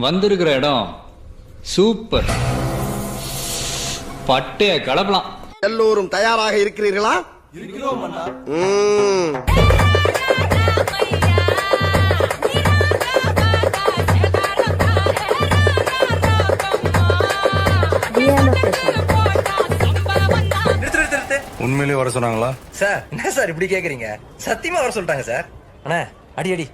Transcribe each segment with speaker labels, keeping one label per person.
Speaker 1: வந்திருக்கிற இடம் சூப்பர். பட்டைய கலப்பலாம்.
Speaker 2: எல்லோரும் தயாராக இருக்கிறீர்களா?
Speaker 3: இருக்கிறோம் அண்ணா.
Speaker 4: உண்மையிலேயே வர சொன்னாங்களா
Speaker 3: சார்? என்ன சார் இப்படி கேக்குறீங்க? சத்தியமா வர சொல்லிட்டாங்க சார். அண்ணா அடி அடி.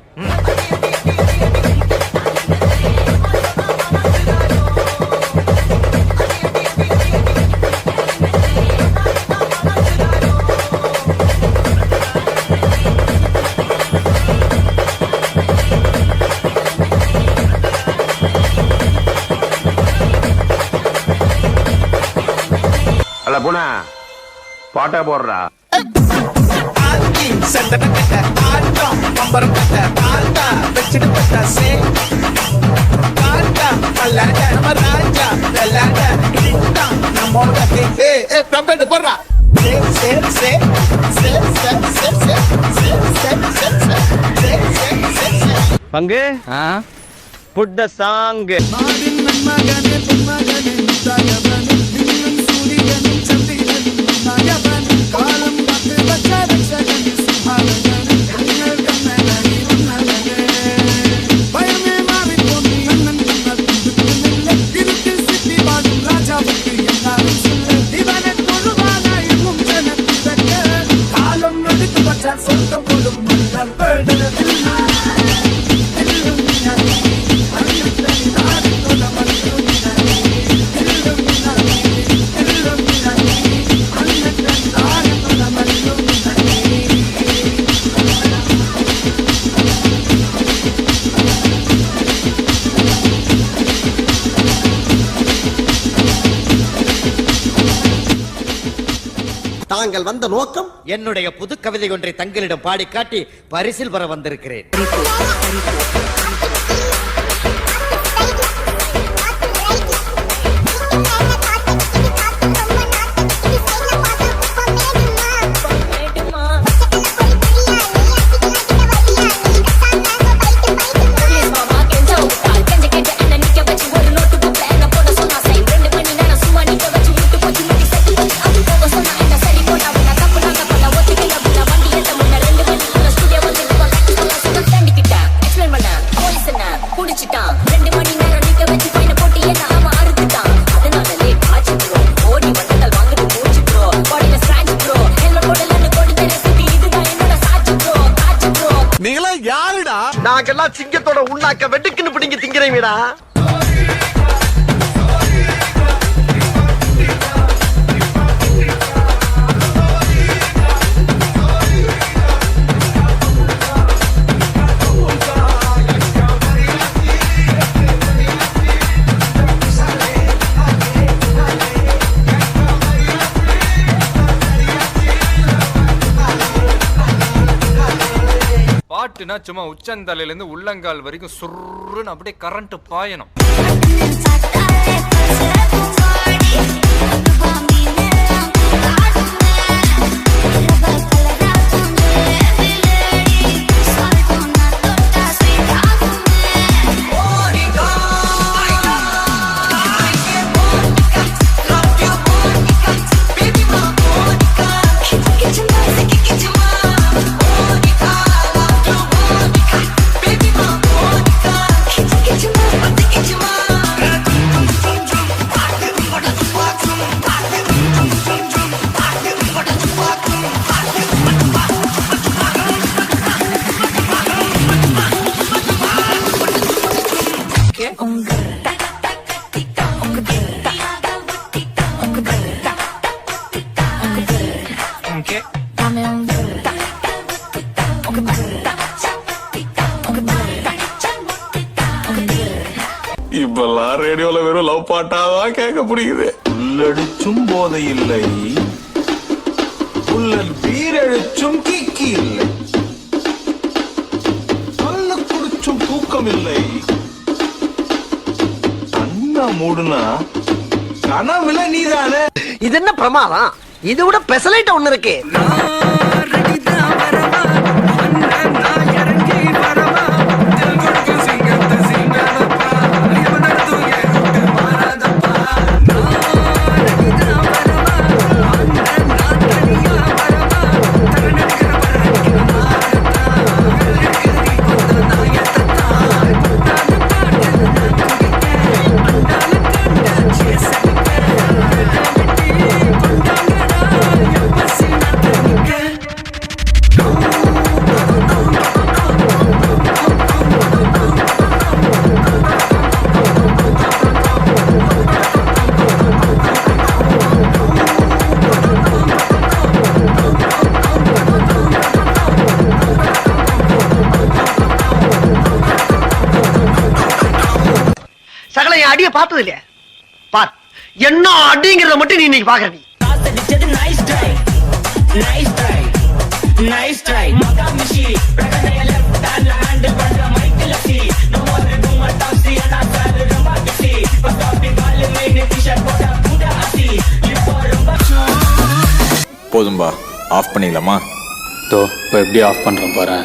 Speaker 2: அல்ல போனா பாட்டா போடுறா.
Speaker 5: பங்கு புட் த சாங்.
Speaker 2: தாங்கள் வந்த நோக்கம்?
Speaker 6: என்னுடைய புது கவிதை ஒன்றை தங்களிடம் பாடி காட்டி பரிசில் பெற வந்திருக்கிறேன்.
Speaker 2: நாங்கெல்லாம் சிங்கத்தோட உண்ணாக்க வெட்டுக்குன்னு பிடிங்க திங்கிறீங்கடா.
Speaker 7: பாட்டுனா சும்மா உச்சந்தலையில இருந்து உள்ளங்கால் வரைக்கும் சுருன்னு அப்படியே கரண்ட் பாயணும்.
Speaker 4: இப்பெல்லாம் ரேடியோல வெறும் லவ் பாட்டாதான் கேட்க முடியுது. உள்ளடிச்சும் போதை இல்லை, உள்ளல் பீரழிச்சும் கீக்கி இல்லை, நல்ல குடிச்சும் தூக்கம் இல்லை, அண்ணா மூடுனா கனவுல நீதானே.
Speaker 2: இது என்ன பிரமாதம்? இது விட பெசலைட் ஒண்ணு இருக்கு. என் அடிய பார்த்தது இல்லையா? பார், என்ன அடிங்கிறத மட்டும் நீ இன்னைக்கு பாக்குற.
Speaker 4: போதும்பா, ஆஃப் பண்ணிடலாமா?
Speaker 1: தோ இப்போ எப்படி ஆஃப் பண்ணுறேன் பாரு.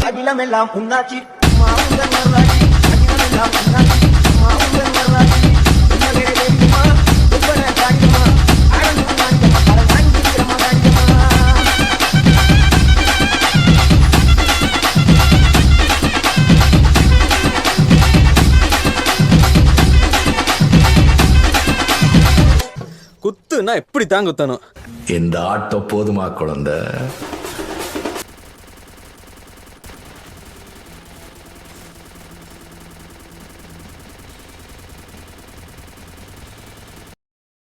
Speaker 8: அகிலமெல்லாம் உன்னாச்சி மாவுங்கள் நல்லாச்சி அகிலமெல்லாம் உன்னாச்சி மாவுங்கள் நல்லாச்சி உன்னகரே வேண்டுமா உப்பன காரியமா அடங்கு காரியமா அரங்காஞ்சிரமா காரியமா.
Speaker 9: குத்துனா எப்படி தான் குத்தணும்?
Speaker 4: இந்த ஆட்டம் போதுமா குழந்தை?